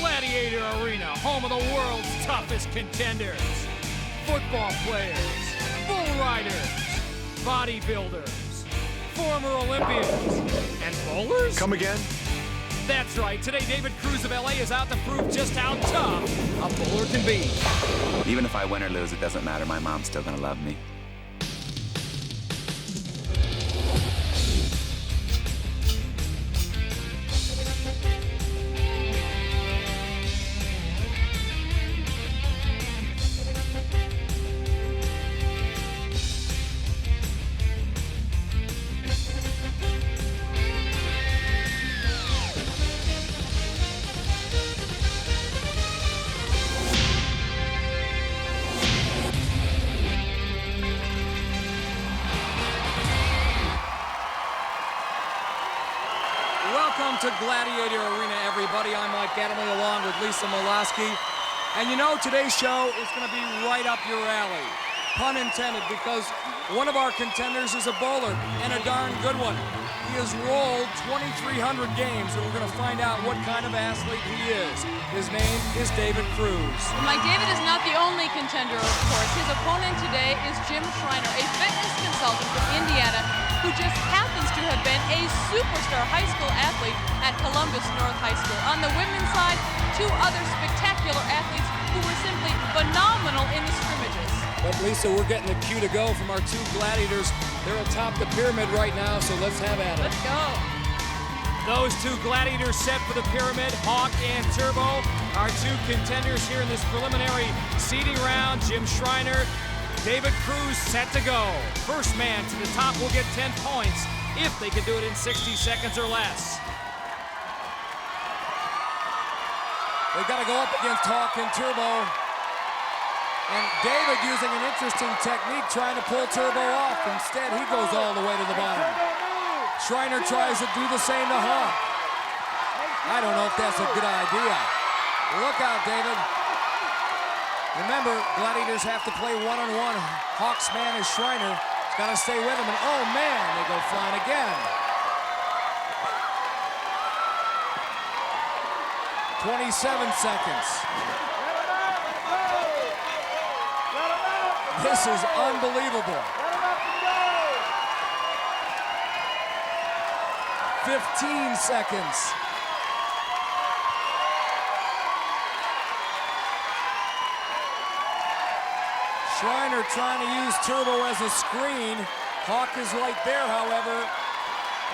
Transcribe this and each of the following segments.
Gladiator Arena, home of the world's toughest contenders. Football players, bull riders, bodybuilders, former Olympians, and bowlers? Come again? That's right. Today, David Cruz of LA is out to prove just how tough a bowler can be. Even if I win or lose, it doesn't matter. My mom's still gonna love me. Welcome to Gladiator Arena, everybody. I'm Mike Adamley along with Lisa Molaski. And you know, today's show is going to be right up your alley. Pun intended, because one of our contenders is a bowler, and a darn good one. He has rolled 2,300 games, and we're going to find out what kind of athlete he is. His name is David Cruz. Mike, David is not the only contender, of course. His opponent today is Jim Schreiner, a fitness consultant from Indiana, who just happens to have been a superstar high school athlete at Columbus North High School. On the women's side, two other spectacular athletes who were simply phenomenal in the scrimmages. But Lisa, we're getting the cue to go from our two gladiators. They're atop the pyramid right now, so let's have at it. Let's go. Those two gladiators set for the pyramid, Hawk and Turbo. Our two contenders here in this preliminary seeding round, Jim Schreiner, David Cruz set to go. First man to the top will get 10 points if they can do it in 60 seconds or less. They've got to go up against Hawk and Turbo. And David using an interesting technique trying to pull Turbo off. Instead, he goes all the way to the bottom. Schreiner tries to do the same to Hawk. I don't know if that's a good idea. Look out, David. Remember, gladiators have to play one-on-one. Hawk's man is Schreiner. He's got to stay with him, and oh man, they go flying again. 27 seconds. This is unbelievable. 15 seconds. Schreiner trying to use Turbo as a screen. Hawk is right there, however.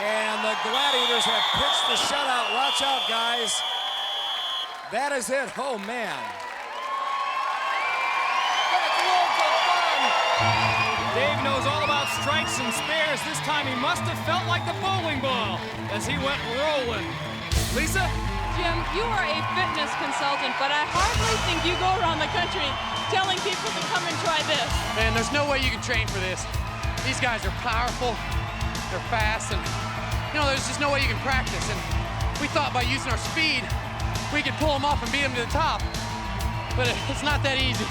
And the Gladiators have pitched the shutout. Watch out, guys. That is it. Oh, man. Dave knows all about strikes and spares. This time he must have felt like the bowling ball as he went rolling. Lisa? Jim, you are a fitness consultant, but I hardly think you go around the country telling people to come and try this. Man, there's no way you can train for this. These guys are powerful, they're fast, and you know, there's just no way you can practice. And we thought by using our speed, we could pull them off and beat them to the top. But it's not that easy.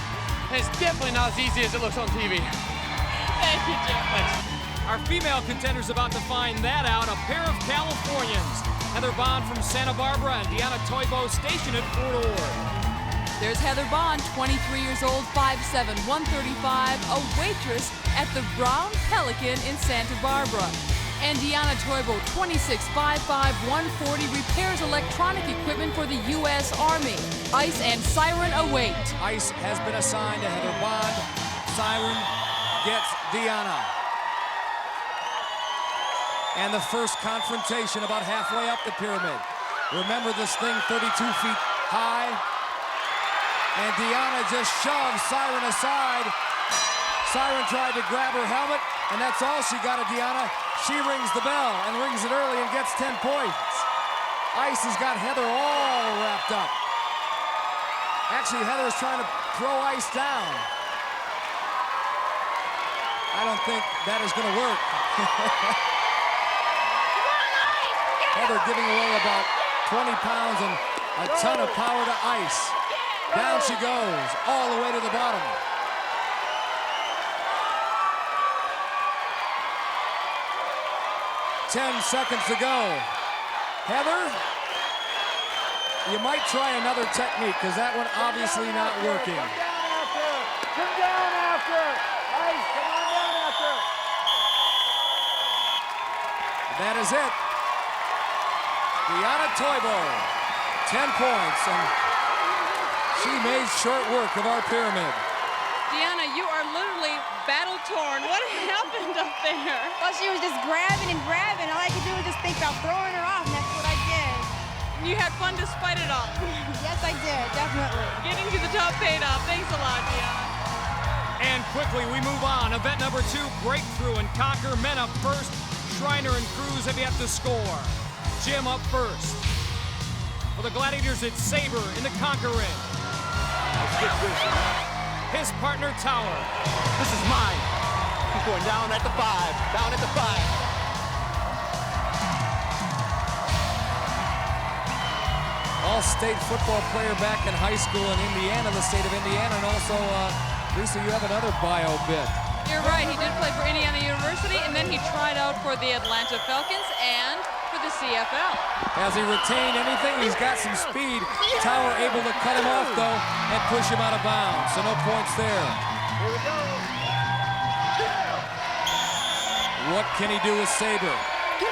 And it's definitely not as easy as it looks on TV. Thank you, Jim. Thanks. Our female contender's about to find that out. A pair of Californians. Heather Bond from Santa Barbara and Toyebo stationed at Fort Ord. There's Heather Bond, 23 years old, 5'7", 135, a waitress at the Brown Pelican in Santa Barbara. And Toyebo, 26, 5'5", 140, repairs electronic equipment for the U.S. Army. Ice and Siren await. Ice has been assigned to Heather Bond. Siren gets Deanna. And the first confrontation about halfway up the pyramid. Remember this thing 32 feet high. And Deanna just shoves Siren aside. Siren tried to grab her helmet, and that's all she got of Deanna. She rings the bell and rings it early and gets 10 points. Ice has got Heather all wrapped up. Actually, Heather is trying to throw Ice down. I don't think that is going to work. Heather giving away about 20 pounds and a ton of power to Ice. Down she goes, all the way to the bottom. "10 seconds to go. Heather You might try another technique, because that one obviously not working. Come down after. Ice, come on down after. That is it. Toyebo, 10 points, and she made short work of our pyramid. Deanna, you are literally battle-torn. What happened up there? Well, she was just grabbing and grabbing. All I could do was just think about throwing her off, and that's what I did. You had fun despite it all. Yes, I did, definitely. Getting to the top paid off. Thanks a lot, Deanna. And quickly we move on. Event number 2, breakthrough and conquer. Men up first. Shriner and Cruz have yet to score. Jim up first. For the Gladiators, it's Sabre in the conquer ring. His partner, Tower. This is mine. He's going down at the 5. Down at the 5. All-state football player back in high school in Indiana, the state of Indiana, and also, Lisa, you have another bio bit. You're right, he did play for Indiana University, and then he tried out for the Atlanta Falcons and for the CFL. Has he retained anything? He's got some speed. Tower able to cut him off, though, and push him out of bounds, so no points there. Here we go. What can he do with Sabre?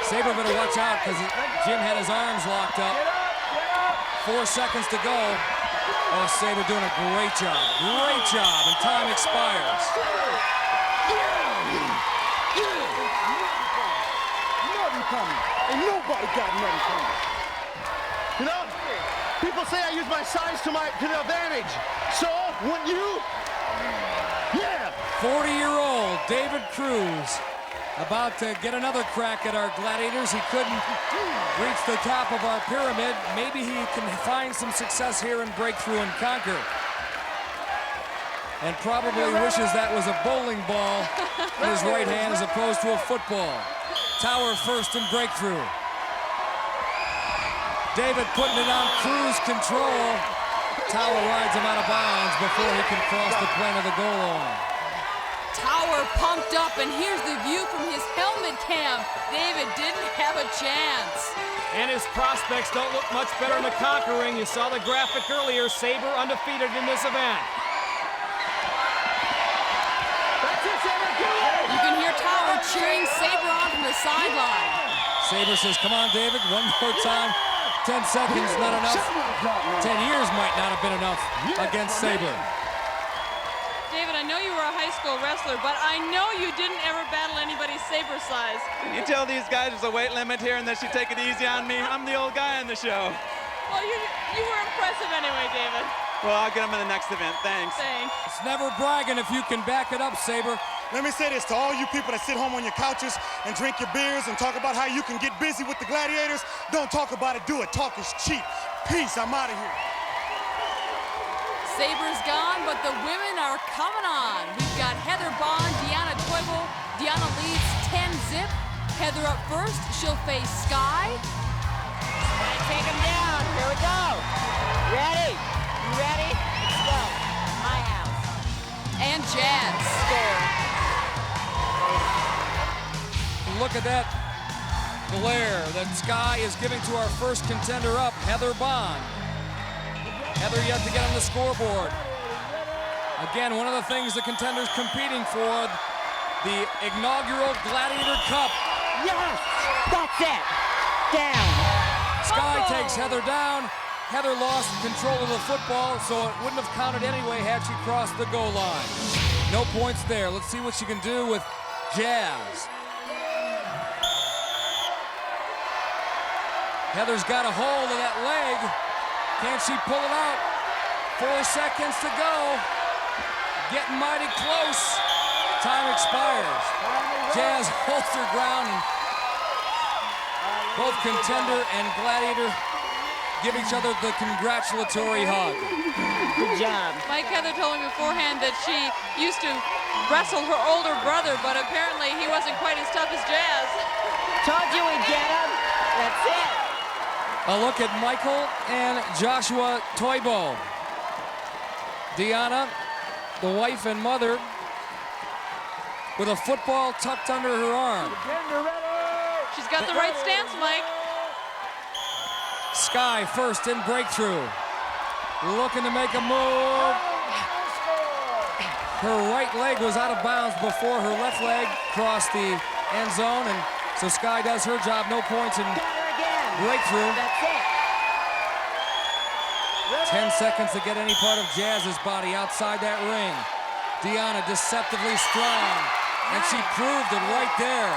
Sabre better watch out, because Jim had his arms locked up. 4 seconds to go. Oh, Sabre doing a great job, and time expires. Nothing coming. Ain't nobody got nothing coming. You know, people say I use my size to the advantage. So, wouldn't you? Yeah. 40-year-old David Cruz about to get another crack at our Gladiators. He couldn't reach the top of our pyramid. Maybe he can find some success here in breakthrough and conquer. And probably wishes that was a bowling ball in his right hand as opposed to a football. Tower first in breakthrough. David putting it on Cruz control. Tower rides him out of bounds before he can cross the plane of the goal line. Tower pumped up, and here's the view from his helmet cam. David didn't have a chance. And his prospects don't look much better in the conquering. You saw the graphic earlier. Sabre undefeated in this event. You can hear Tower cheering Sabre on from the sideline. Sabre says, come on, David, one more time. 10 seconds, not enough. 10 years might not have been enough against Sabre. David, I know you were a high school wrestler, but I know you didn't ever battle anybody Sabre size. You tell these guys there's a weight limit here and they should take it easy on me. I'm the old guy on the show. Well, you were impressive anyway, David. Well, I'll get them in the next event. Thanks. Thanks. It's never bragging if you can back it up, Sabre. Let me say this to all you people that sit home on your couches and drink your beers and talk about how you can get busy with the Gladiators. Don't talk about it, do it. Talk is cheap. Peace, I'm out of here. Sabre's gone, but the women are coming on. We've got Heather Bond, Toyebo. Deanna leads 10-zip. Heather up first. She'll face Sky. Take him down. Here we go. Ready? You ready? Let's go. My house. And Jazz. Look at that glare that Sky is giving to our first contender up, Heather Bond. Heather yet to get on the scoreboard. Again, one of the things the contenders competing for, the inaugural Gladiator Cup. Yes! That's it! Down. Sky takes Heather down. Heather lost control of the football, so it wouldn't have counted anyway had she crossed the goal line. No points there. Let's see what she can do with Jazz. Heather's got a hold of that leg. Can she pull it out? 4 seconds to go. Getting mighty close. Time expires. Jazz holds her ground, and both contender and Gladiator give each other the congratulatory hug. Good job. Mike Heather told me beforehand that she used to wrestle her older brother, but apparently he wasn't quite as tough as Jazz. Told you we'd get him. That's it. A look at Michael and Joshua Toyebo. Deanna, the wife and mother, with a football tucked under her arm. She's got the right stance, Mike. Sky first in breakthrough. Looking to make a move. Her right leg was out of bounds before her left leg crossed the end zone, and so Sky does her job. No points in breakthrough. That's it. 10 seconds to get any part of Jazz's body outside that ring. Deanna deceptively strong, and she proved it right there.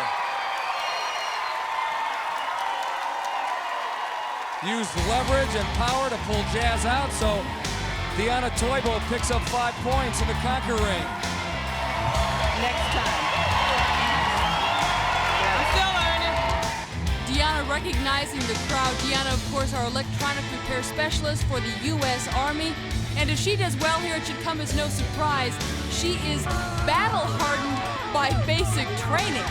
Used leverage and power to pull Jazz out, so Deanna Toyebo picks up 5 points in the conquer ring. Next time. I'm still learning. Deanna recognizing the crowd. Deanna, of course, our electronic repair specialist for the U.S. Army. And if she does well here, it should come as no surprise. She is battle-hardened by basic training.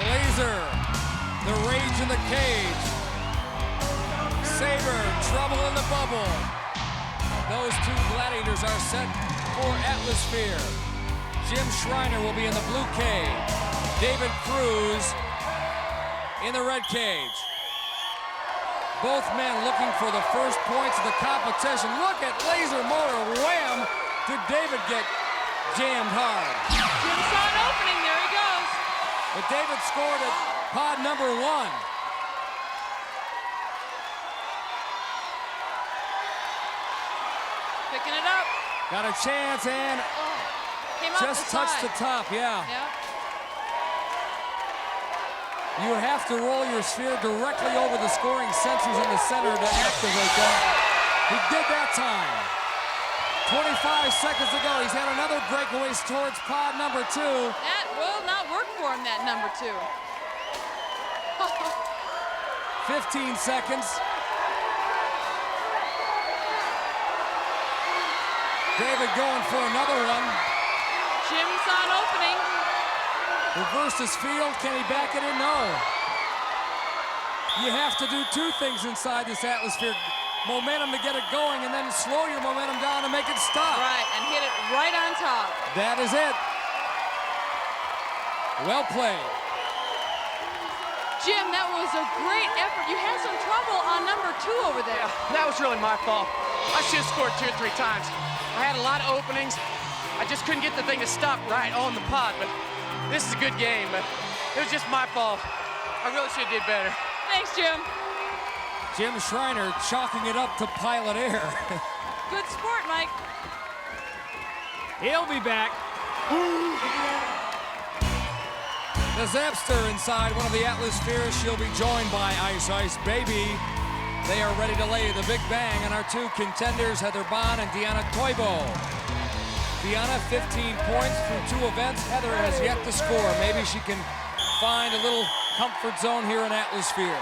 Laser, the rage in the cage. Sabre, trouble in the bubble. Those two gladiators are set for Atlasphere. Jim Schreiner will be in the blue cage. David Cruz in the red cage. Both men looking for the first points of the competition. Look at laser motor, wham! Did David get jammed hard? Jim saw an opening, there he goes. But David scored at pod number 1. Picking it up. Got a chance and Came off just the touched side. the top, yeah. Yep. You have to roll your sphere directly over the scoring sensors in the center to activate them. He did that time. 25 seconds to go. He's had another breakaway towards pod number 2. That will not work for him, that number 2. 15 seconds. David going for another one. Jim saw an opening. Reverse his field. Can he back it in? No. You have to do 2 things inside this Atlasphere. Momentum to get it going, and then slow your momentum down to make it stop. Right, and hit it right on top. That is it. Well played. Jim, that was a great effort. You had some trouble on number 2 over there. Yeah, that was really my fault. I should have scored 2 or 3 times. I had a lot of openings. I just couldn't get the thing to stop right on the pod, but this is a good game, but it was just my fault. I really should have did better. Thanks, Jim. Jim Schreiner chalking it up to Pilot Air. Good sport, Mike. He'll be back. The Zapster inside one of the Atlaspheres. She'll be joined by Ice Ice Baby. They are ready to lay the big bang on our 2 contenders, Heather Bond and Deanna Toyebo. Deanna, 15 points through 2 events. Heather has yet to score. Maybe she can find a little comfort zone here in Atlasphere.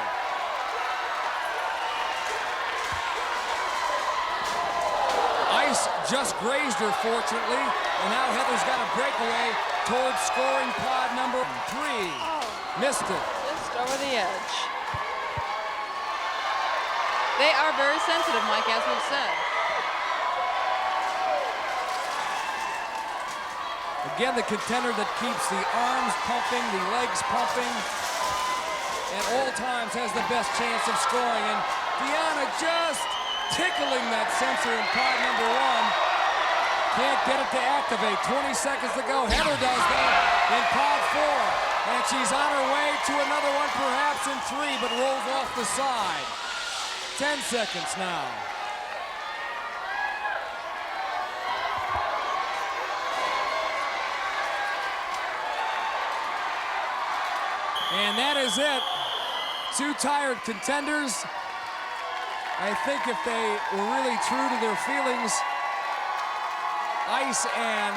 Ice just grazed her, fortunately, and now Heather's got a breakaway towards scoring pod number 3. Missed it. Just over the edge. They are very sensitive, Mike, as we've said. Again, the contender that keeps the arms pumping, the legs pumping, at all times has the best chance of scoring. And Deanna just tickling that sensor in pod number 1. Can't get it to activate. 20 seconds to go. Heather does that in pod 4. And she's on her way to another one, perhaps in 3, but rolls off the side. 10 seconds now. And that is it. 2 tired contenders. I think if they were really true to their feelings, Ice and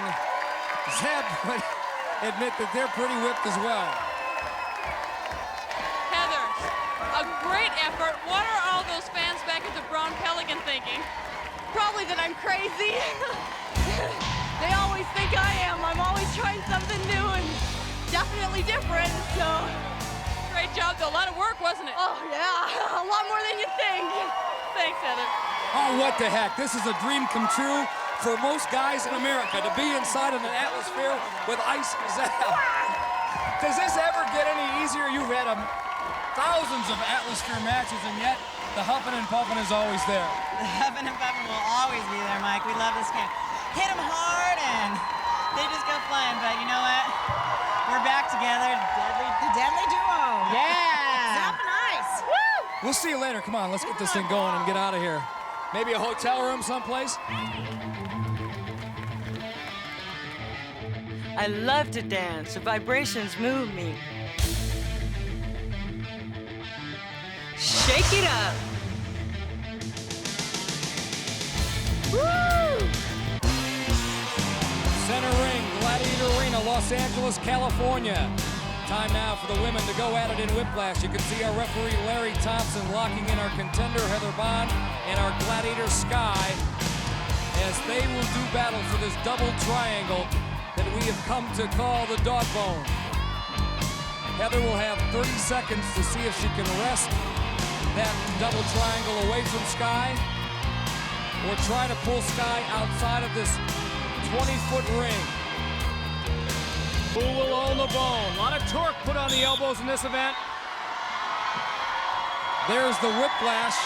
Zeb would admit that they're pretty whipped as well. Heather, a great effort. What are all those fans back at the Brown Pelican thinking? Probably that I'm crazy. They always think I am. I'm always trying something new and definitely different, so. Great job, though. A lot of work, wasn't it? Oh, yeah. A lot more than you think. Thanks, Heather. Oh, what the heck. This is a dream come true. for most guys in America to be inside of an Atlasphere with ice zap. Does this ever get any easier? You've had thousands of Atlasphere matches, and yet the huffing and puffing is always there. The huffing and puffing will always be there, Mike. We love this game. Hit them hard, and they just go flying. But you know what? We're back together. The deadly duo. Yeah. Zap and ice. Woo! We'll see you later. Come on, let's get this thing going and get out of here. Maybe a hotel room someplace? I love to dance. The vibrations move me. Shake it up. Woo! Center ring, Gladiator Arena, Los Angeles, California. Time now for the women to go at it in Whiplash. You can see our referee, Larry Thompson, locking in our contender, Heather Bond, and our Gladiator, Sky, as they will do battle for this double triangle that we have come to call the dog bone. Heather will have 30 seconds to see if she can wrest that double triangle away from Sky or try to pull Sky outside of this 20-foot ring. Who will own the bone? A lot of torque put on the elbows in this event. There's the whiplash.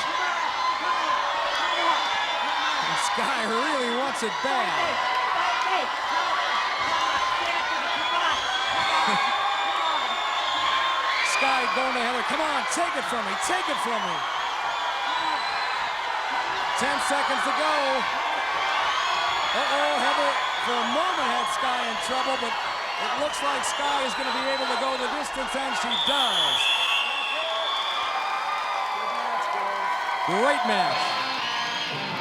And Sky really wants it bad. Sky going to Heather. Come on, take it from me. Take it from me. 10 seconds to go. Uh-oh, Heather for a moment had Sky in trouble, but it looks like Sky is going to be able to go the distance, and she does. Great match.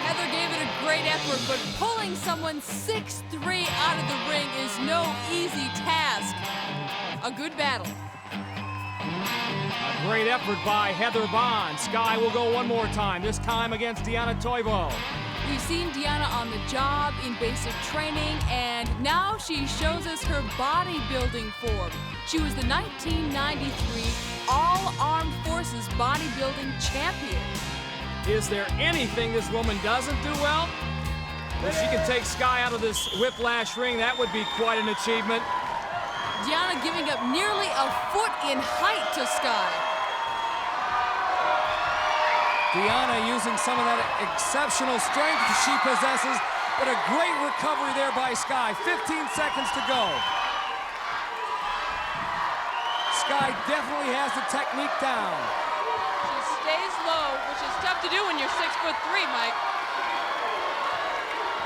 Heather gave it a great effort, but pulling someone 6'3" out of the ring is no easy task. A good battle. A great effort by Heather Bond. Sky will go one more time, this time against Toyebo. We've seen Deanna on the job in basic training, and now she shows us her bodybuilding form. She was the 1993 All Armed Forces bodybuilding champion. Is there anything this woman doesn't do well? If she can take Sky out of this whiplash ring, that would be quite an achievement. Deanna giving up nearly a foot in height to Sky. Deanna using some of that exceptional strength she possesses, but a great recovery there by Sky. 15 seconds to go. Sky definitely has the technique down. She stays low, which is tough to do when you're 6'3", Mike.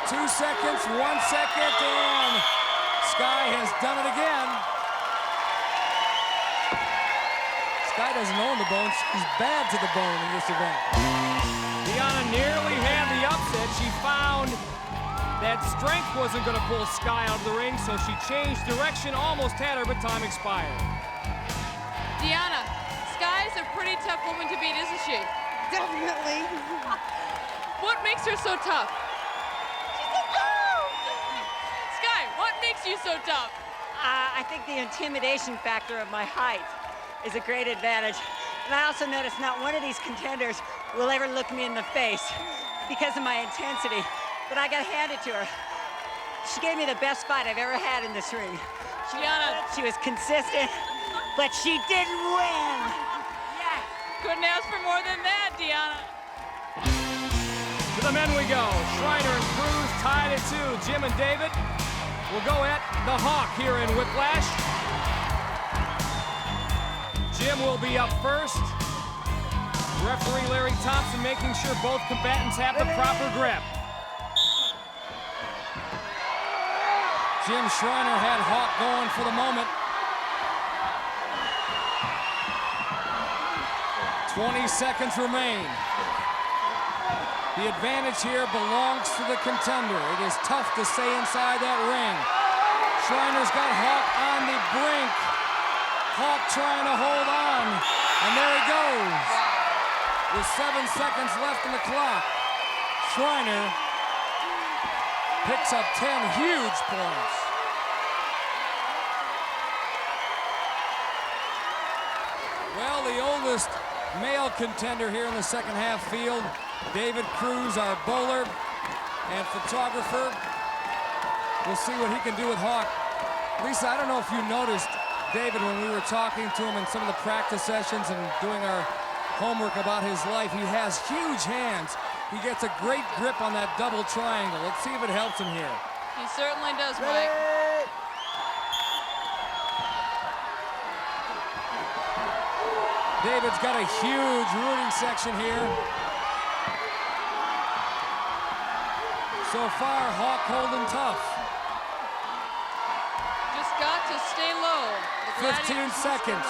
2 seconds, 1 second, and Sky has done it again. Sky doesn't own the bone. She's bad to the bone in this event. Deanna nearly had the upset. She found that strength wasn't going to pull Sky out of the ring, so she changed direction, almost had her, but time expired. Deanna, Sky's a pretty tough woman to beat, isn't she? Definitely. What makes her so tough? Sky, what makes you so tough? I think the intimidation factor of my height is a great advantage. And I also noticed not one of these contenders will ever look me in the face because of my intensity. But I got to hand it to her. She gave me the best fight I've ever had in this ring. She was consistent, but she didn't win. Yes. Couldn't ask for more than that, Deanna. To the men we go. Shriner and Cruz tied at 2. Jim and David will go at the Hawk here in Whiplash. Jim will be up first. Referee Larry Thompson making sure both combatants have the proper grip. Jim Shriner had Hawk going for the moment. 20 seconds remain. The advantage here belongs to the contender. It is tough to stay inside that ring. Shriner's got Hawk on the brink. Hawk trying to hold on, and there he goes. With 7 seconds left in the clock, Shriner picks up 10 huge points. Well, the oldest male contender here in the second half field, David Cruz, our bowler, And photographer, we'll see what he can do with Hawk. Lisa, I don't know if you noticed, David, when we were talking to him in some of the practice sessions and doing our homework about his life, he has huge hands. He gets a great grip on that double triangle. Let's see if it helps him here. He certainly does, Mike. David's got a huge rooting section here. So far, Hawk holding tough. Just got to stay low. The 15 seconds.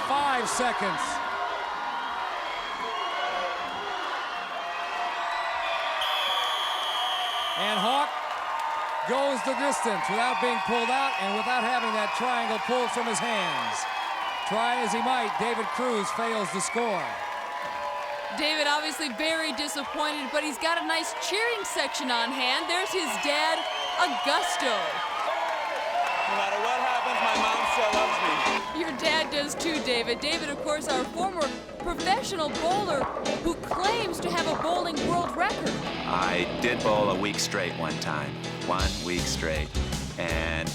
Five seconds. And Hawk goes the distance without being pulled out and without having that triangle pulled from his hands. Try as he might, David Cruz fails to score. David obviously very disappointed, but he's got a nice cheering section on hand. There's his dad, Augusto. No matter what happens, my mom still loves me. Your dad does too, David. David, of course, our former professional bowler who claims to have a bowling world record. I did bowl a week straight one time. 1 week straight. And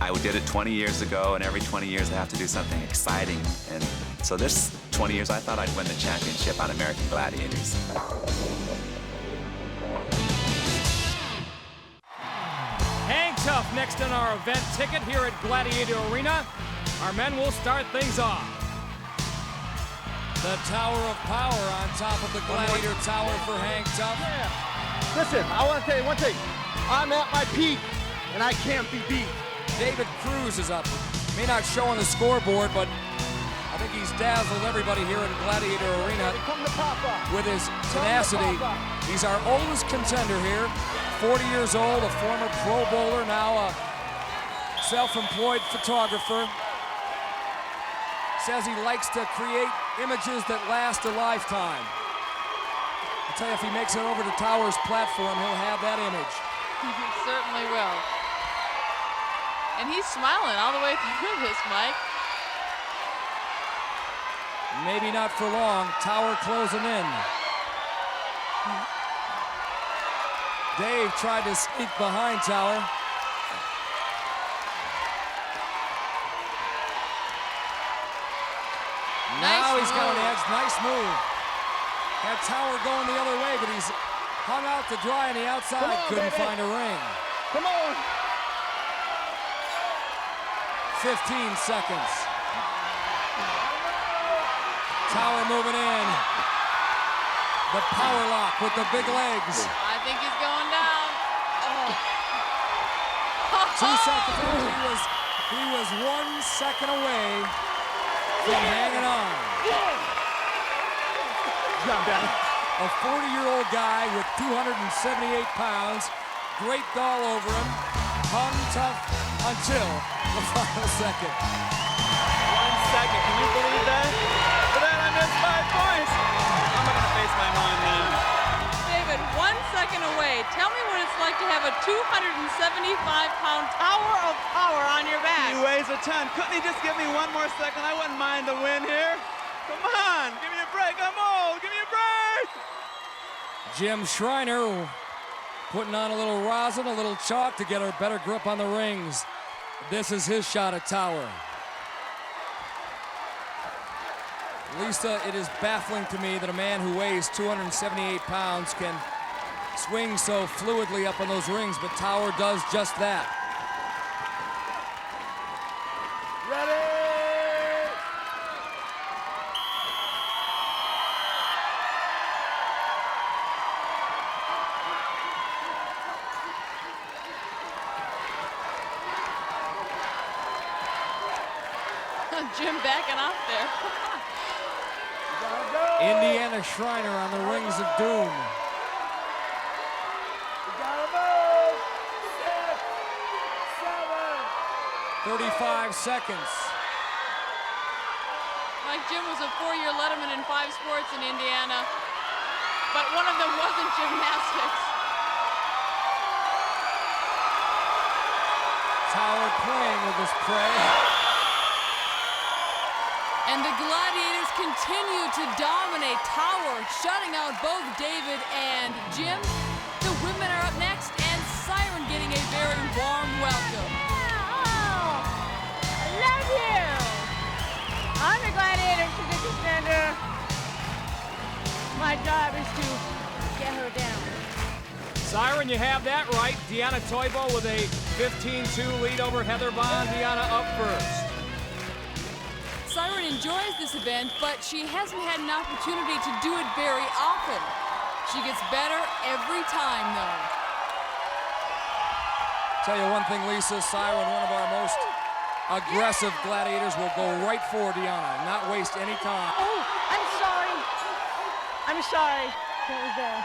I did it 20 years ago, and every 20 years I have to do something exciting. And so this 20 years, I thought I'd win the championship on American Gladiators. Hang tough next on our event ticket here at Gladiator Arena. Our men will start things off. The Tower of Power on top of the Gladiator Tower for Hang Tough. Yeah. Listen, I want to tell you one thing. I'm at my peak, and I can't be beat. David Cruz is up. May not show on the scoreboard, but I think he's dazzled everybody here in Gladiator Arena with his tenacity. He's our oldest contender here, 40 years old, a former pro bowler, now a self-employed photographer. Says he likes to create images that last a lifetime. I'll tell you, if he makes it over to Tower's platform, he'll have that image. He certainly will. And he's smiling all the way through this, Mike. Maybe not for long. Tower closing in. Dave tried to sneak behind Tower. Now he's got an edge. Nice move. That Tower going the other way, but he's hung out to dry on the outside. Couldn't find a ring. Come on. 15 seconds. Tower moving in. The power lock with the big legs. I think he's going down. Oh. 2 seconds. He was 1 second away from hanging on. A 40-year-old guy with 278 pounds, draped all over him, hung tough until the final second. 1 second, can you believe that? But then I missed 5 points. I'm not gonna face my mom now. David, 1 second away. Tell me what it's like to have a 275-pound tower of power on your back. He weighs a ton. Couldn't he just give me 1 more second? I wouldn't mind the win here. Come on, give me a break. I'm old. Give me a break. Jim Schreiner putting on a little rosin, a little chalk to get a better grip on the rings. This is his shot at Tower. Lisa, it is baffling to me that a man who weighs 278 pounds can swing so fluidly up on those rings, but Tower does just that. Ready? Jim backing off there. Indiana Schreiner on the rings of doom. 35 seconds. Mike, Jim was a 4-year letterman in 5 sports in Indiana, but one of them wasn't gymnastics. Tower playing with his prey. And the Gladiators continue to dominate, tower, shutting out both David and Jim. The women are up next, and Siren getting a very warm welcome. Oh, I love you. I'm the Gladiator, she's a contender. My job is to get her down. Siren, you have that right. Deanna Toyebo with a 15-2 lead over Heather Bond. Deanna up first. Siren enjoys this event, but she hasn't had an opportunity to do it very often. She gets better every time, though. Tell you one thing, Lisa, Siren, one of our most aggressive gladiators, will go right for Deanna, not waste any time. Oh, I'm sorry. I'm sorry. That was there.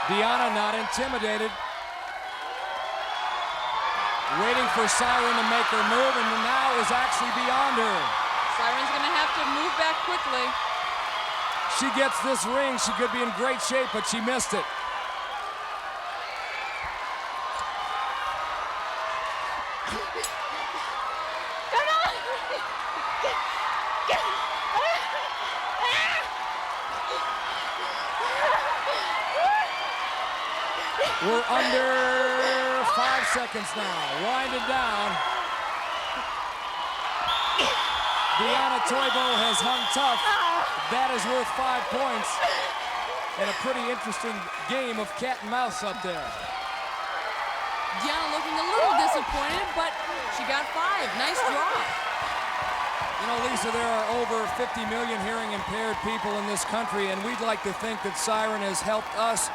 Deanna not intimidated. Waiting for Siren to make her move, and now is actually beyond her. Siren's gonna have to move back quickly. She gets this ring, she could be in great shape, but she missed it. Come on! We're under 5 seconds now. Winding down. Deanna Toyebo has hung tough. That is worth 5 points. And a pretty interesting game of cat and mouse up there. Deanna looking a little disappointed, but she got 5. Nice draw. You know, Lisa, there are over 50 million hearing impaired people in this country, and we'd like to think that Siren has helped us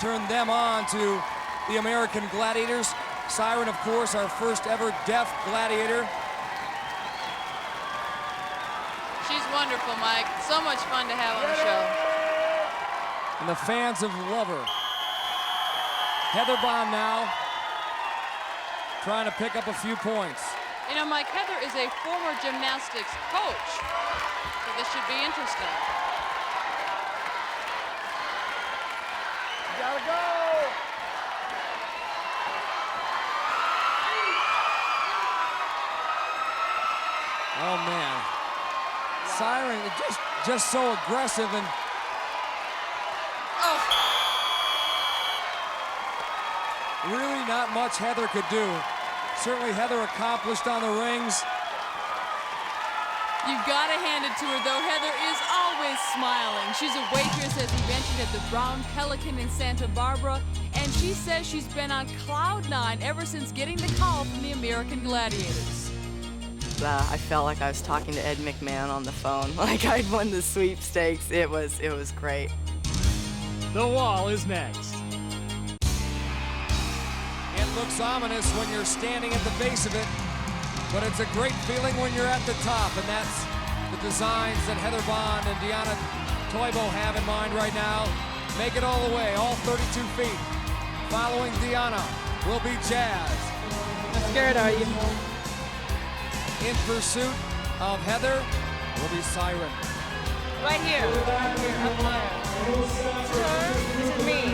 turn them on to the American Gladiators. Siren, of course, our first ever deaf gladiator. She's wonderful, Mike. So much fun to have on the show. And the fans have loved her. Heather Bond now trying to pick up a few points. You know, Mike, Heather is a former gymnastics coach, so this should be interesting. Gotta go! Oh, man. Siren, just so aggressive and... Oh. Really not much Heather could do. Certainly Heather accomplished on the rings. You've got to hand it to her, though. Heather is always smiling. She's a waitress, as he mentioned, at the Brown Pelican in Santa Barbara, and she says she's been on cloud 9 ever since getting the call from the American Gladiators. I felt like I was talking to Ed McMahon on the phone, like I'd won the sweepstakes. It was great. The wall is next. It looks ominous when you're standing at the base of it, but it's a great feeling when you're at the top, and that's the designs that Heather Bond and Deanna Toyebo have in mind right now. Make it all the way, all 32 feet. Following Deanna will be Jazz. How scared are you? In pursuit of Heather will be Siren. Right here. This is me.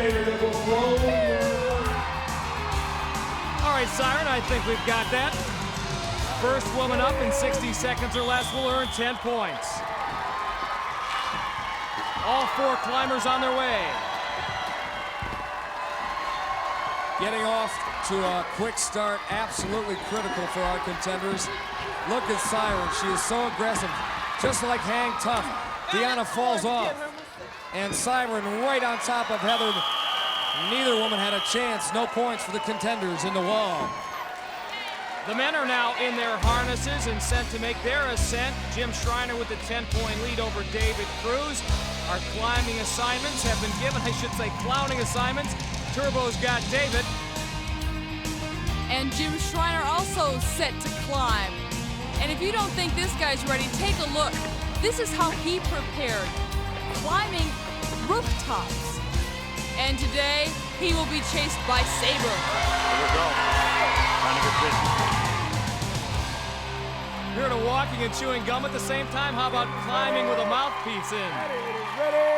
All right, Siren, I think we've got that. First woman up in 60 seconds or less will earn 10 points. All 4 climbers on their way. Getting off to a quick start, absolutely critical for our contenders. Look at Siren, she is so aggressive, just like hang tough. Deanna falls off, and Siren right on top of Heather. Neither woman had a chance, no points for the contenders in the wall. The men are now in their harnesses and set to make their ascent. Jim Schreiner with a 10-point lead over David Cruz. Our climbing assignments have been given, I should say clowning assignments. Turbo's got David. And Jim Schreiner also set to climb. And if you don't think this guy's ready, take a look. This is how he prepared, climbing rooftops. And today, he will be chased by Sabre. Here we go. Trying to get busy. You're to walking and chewing gum at the same time. How about climbing with a mouthpiece in? Ready.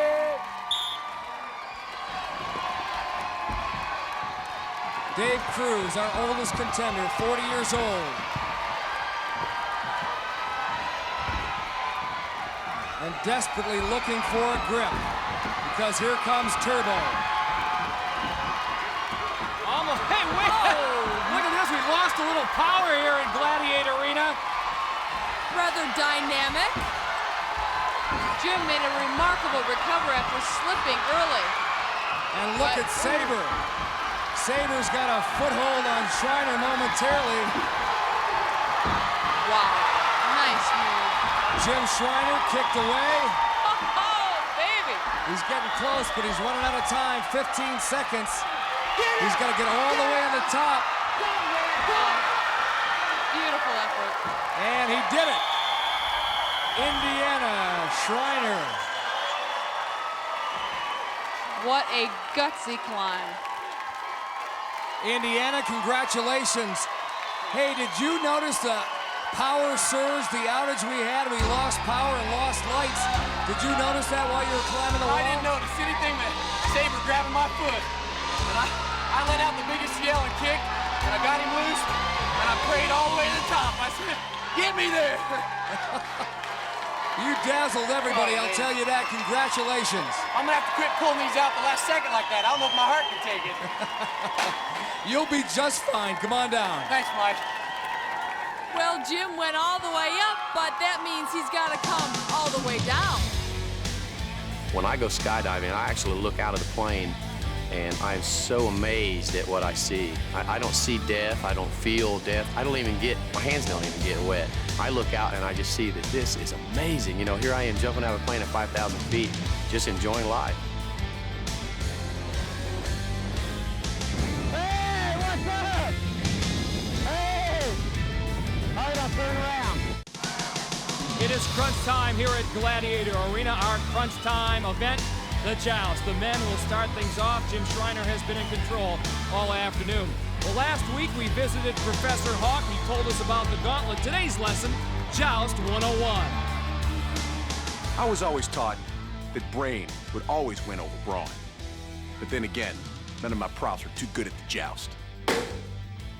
Dave Cruz, our oldest contender, 40 years old. desperately looking for a grip because here comes Turbo. Almost, hey, wait! Look at this, we've lost a little power here in Gladiator Arena. Rather dynamic. Jim made a remarkable recovery after slipping early. And look at Sabre. Sabre's got a foothold on Shriner momentarily. Wow, nice move. Jim Shriner kicked away. Oh, baby. He's getting close, but he's running out of time. 15 seconds. He's got to get all the way on the top. Beautiful effort. And he did it. Indiana, Shriner. What a gutsy climb. Indiana, congratulations. Hey, did you notice the power surge, the outage we had? We lost power and lost lights. Did you notice that while you were climbing the wall? I didn't notice anything but Sabre grabbing my foot. And I let out the biggest yell and kick, and I got him loose, and I prayed all the way to the top. I said, get me there. You dazzled everybody, I'll tell you that. Congratulations. I'm gonna have to quit pulling these out the last second like that. I don't know if my heart can take it. You'll be just fine. Come on down. Thanks, Mike. Well, Jim went all the way up, but that means he's got to come all the way down. When I go skydiving, I actually look out of the plane, and I'm so amazed at what I see. I don't see death. I don't feel death. I don't even get, my hands don't even get wet. I look out and I just see that this is amazing. You know, here I am jumping out of a plane at 5,000 feet, just enjoying life. Hey, what's up? Hey! All right, I'll turn around. It is crunch time here at Gladiator Arena, our crunch time event, the Joust. The men will start things off. Jim Shriner has been in control all afternoon. Well, last week we visited Professor Hawk. He told us about the gauntlet. Today's lesson, Joust 101. I was always taught that brain would always win over brawn. But then again, none of my props are too good at the joust.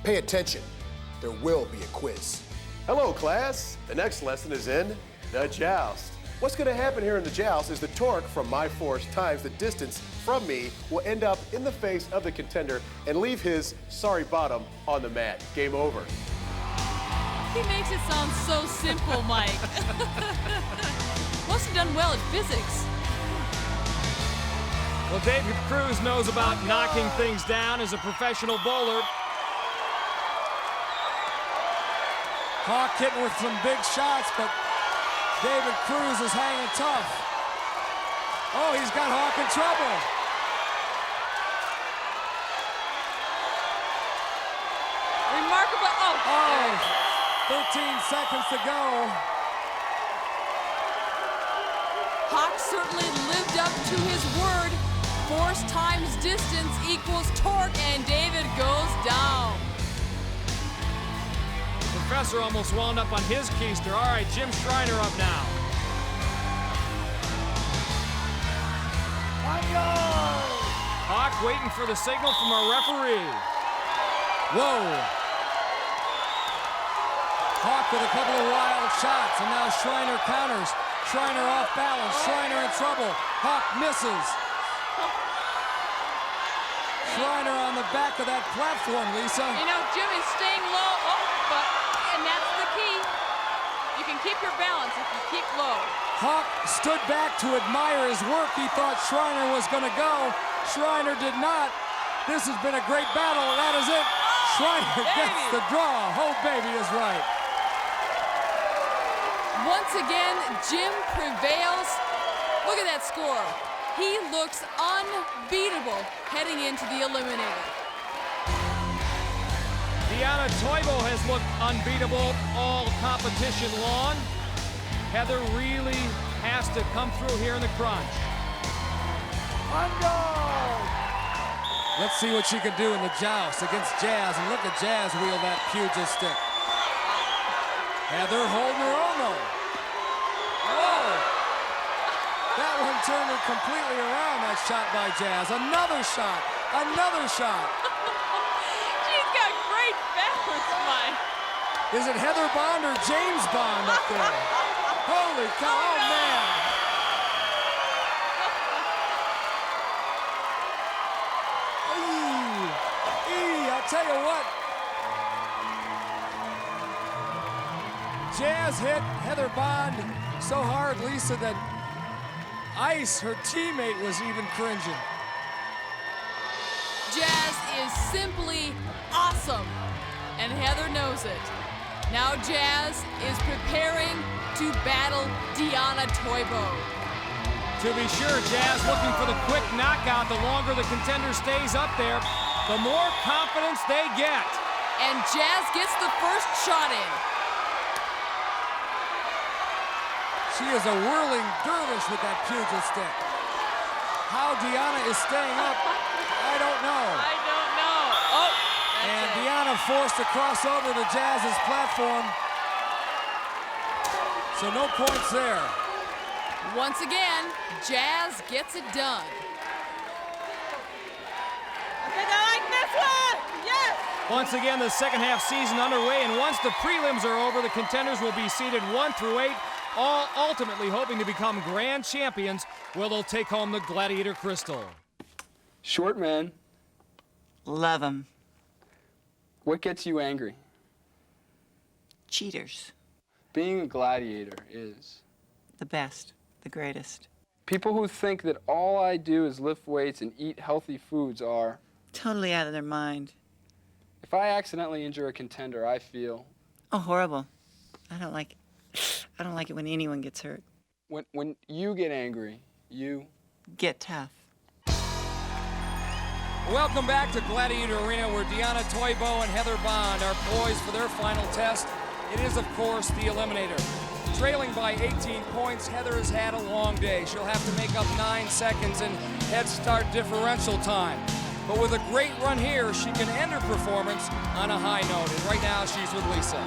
Pay attention. There will be a quiz. Hello, class. The next lesson is in the joust. What's going to happen here in the joust is the torque from my force times the distance from me will end up in the face of the contender and leave his sorry bottom on the mat. Game over. He makes it sound so simple, Mike. Must have done well at physics. Well, David Cruz knows about knocking things down as a professional bowler. Hawk hitting with some big shots, but David Cruz is hanging tough. Oh, he's got Hawk in trouble. Remarkable. Oh, 13 seconds to go. Hawk certainly lived up to his word. Force times distance equals torque, and David goes down. Professor almost wound up on his keister. All right, Jim Shriner up now. Hawk waiting for the signal from our referee. Whoa. Hawk with a couple of wild shots, and now Shriner counters. Shriner off balance. Shriner in trouble. Hawk misses. Shriner on the back of that platform, Lisa. You know, Jim is staying low. And that's the key. You can keep your balance if you keep low. Hawk stood back to admire his work. He thought Shriner was going to go. Shriner did not. This has been a great battle, and that is it. Shriner gets the draw. Oh, baby is right. Once again, Jim prevails. Look at that score. He looks unbeatable heading into the eliminator. Toyebo has looked unbeatable all competition long. Heather really has to come through here in the crunch. Let's see what she can do in the joust against Jazz. And look at Jazz wheel that puget stick. Heather holding her own though. Whoa! That one turned her completely around, that shot by Jazz. Another shot. Another shot. She's got great balance, Mike. Is it Heather Bond or James Bond up there? Holy cow, oh man. tell you what, Jazz hit Heather Bond so hard, Lisa, that Ice, her teammate, was even cringing. Jazz is simply awesome, and Heather knows it. Now Jazz is preparing to battle Deanna Toyebo. To be sure, Jazz looking for the quick knockout. The longer the contender stays up there, the more confidence they get. And Jazz gets the first shot in. She is a whirling dervish with that pugil stick. How Deanna is staying up, I don't know. I don't know. Oh, and Deanna forced to cross over to Jazz's platform. So no points there. Once again, Jazz gets it done. I think I like this one. Yes. Once again, the second half season underway, and once the prelims are over, the contenders will be seeded 1 through 8, all ultimately hoping to become grand champions, where they'll take home the Gladiator Crystal. Short men. Love them. What gets you angry? Cheaters. Being a gladiator is? The best. The greatest. People who think that all I do is lift weights and eat healthy foods are? Totally out of their mind. If I accidentally injure a contender, I feel? Oh, horrible. I don't like it when anyone gets hurt. When you get angry, you? Get tough. Welcome back to Gladiator Arena, where Deanna Toyebo and Heather Bond are poised for their final test. It is, of course, the Eliminator. Trailing by 18 points, Heather has had a long day. She'll have to make up 9 seconds in head start differential time. But with a great run here, she can end her performance on a high note. And right now, she's with Lisa.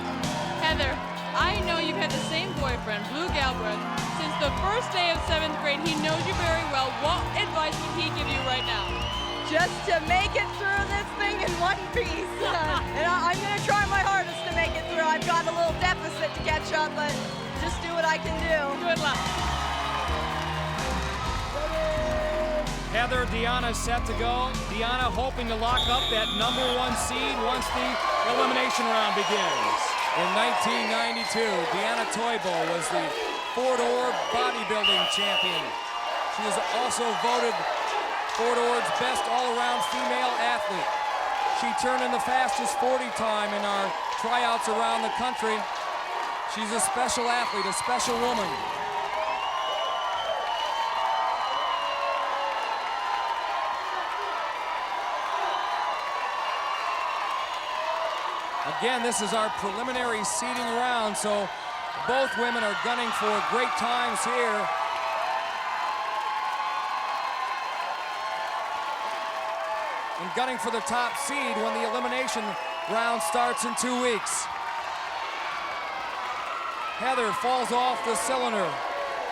Heather, I know you've had the same boyfriend, Blue Galbraith, since the first day of 7th grade. He knows you very well. What advice would he give you right now? Just to make it through this thing in one piece. And I'm going to try my hardest to make it through. I've got a little deficit to catch up, but just do what I can do. Good luck. Heather, Deanna set to go. Deanna hoping to lock up that #1 seed once the elimination round begins. In 1992, Deanna Toyebo was the Fort Ord bodybuilding champion. She was also voted Fort Ord's best all-around female athlete. She turned in the fastest 40 time in our tryouts around the country. She's a special athlete, a special woman. Again, this is our preliminary seeding round, so both women are gunning for great times here. And gunning for the top seed when the elimination round starts in 2 weeks. Heather falls off the cylinder.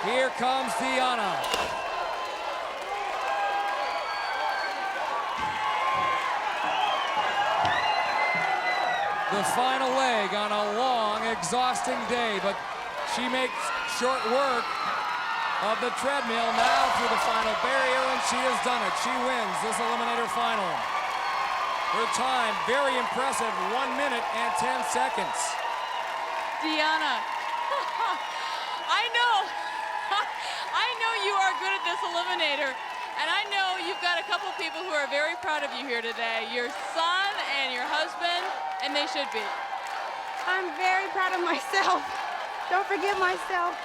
Here comes Deanna. The final leg on a long, exhausting day, but she makes short work of the treadmill now through the final barrier, and she has done it. She wins this Eliminator final. Her time, very impressive, 1 minute and 10 seconds. Deanna, I know you are good at this Eliminator, and I know you've got a couple people who are very proud of you here today. Your son and your husband, and they should be. I'm very proud of myself. Don't forget myself.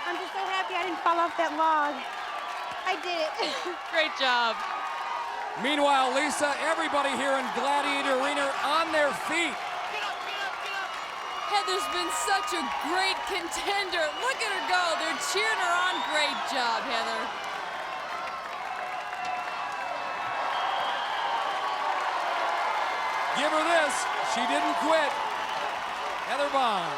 I'm just so happy I didn't fall off that log. I did it. Great job. Meanwhile, Lisa, everybody here in Gladiator Arena on their feet. Heather's been such a great contender. Look at her go. They're cheering her on. Great job, Heather. Give her this. She didn't quit. Heather Bond.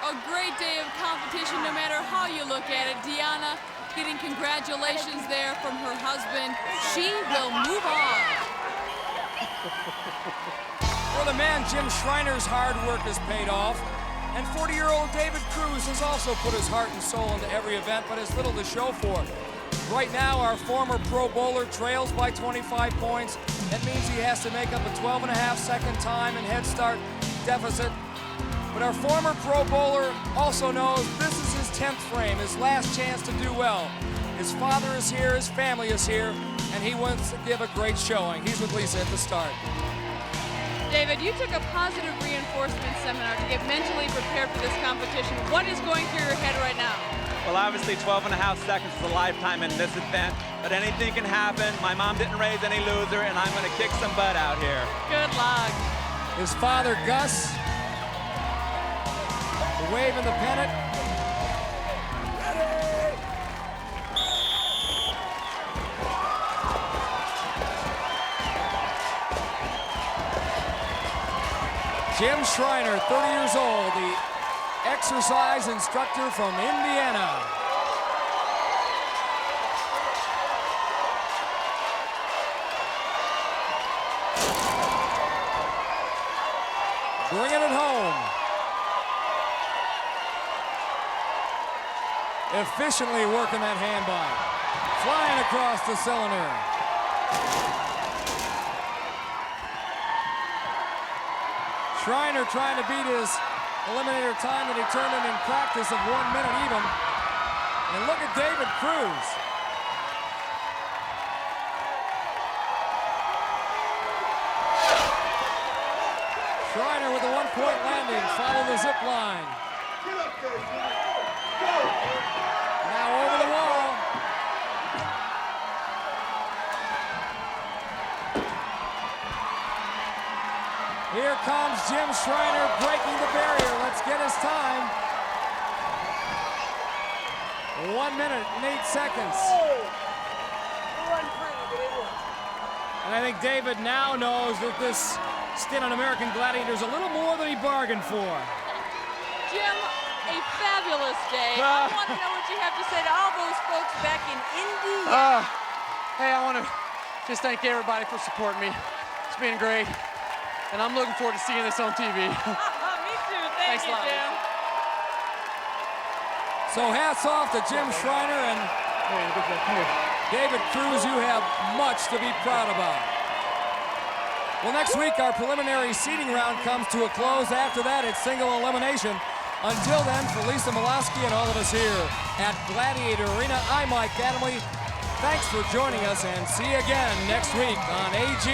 A great day of competition, no matter how you look at it. Deanna getting congratulations there from her husband. She will move on. For the man, Jim Schreiner's hard work has paid off. And 40-year-old David Cruz has also put his heart and soul into every event, but has little to show for it. Right now, our former Pro Bowler trails by 25 points. That means he has to make up a 12.5-second time and head start deficit. But our former Pro Bowler also knows this is his 10th frame, his last chance to do well. His father is here, his family is here, and he wants to give a great showing. He's with Lisa at the start. David, you took a positive reinforcement seminar to get mentally prepared for this competition. What is going through your head right now? Well, obviously 12.5 seconds is a lifetime in this event, but anything can happen. My mom didn't raise any loser, and I'm going to kick some butt out here. Good luck. His father, Gus, waving the pennant. Jim Schreiner, 30 years old, the exercise instructor from Indiana. Bringing it home. Efficiently working that hand bike. Flying across the cylinder. Schreiner trying to beat his eliminator time that he turned in practice of 1 minute even. And look at David Cruz. Schreiner with a 1-point landing, follow the zip line. Now over the wall. Here comes Jim Schreiner breaking the barrier. Let's get his time. 1 minute and 8 seconds. And I think David now knows that this stint on American Gladiator is a little more than he bargained for. Jim, a fabulous day. I want to know what you have to say to all those folks back in India. Hey, I want to just thank everybody for supporting me. It's been great. And I'm looking forward to seeing this on TV. Me too. Thanks a lot. Jim. So hats off to Jim Schreiner and David Cruz. You have much to be proud about. Well, next week our preliminary seeding round comes to a close. After that, it's single elimination. Until then, for Lisa Molosky and all of us here at Gladiator Arena, I'm Mike Adamley. Thanks for joining us, and see you again next week on AG.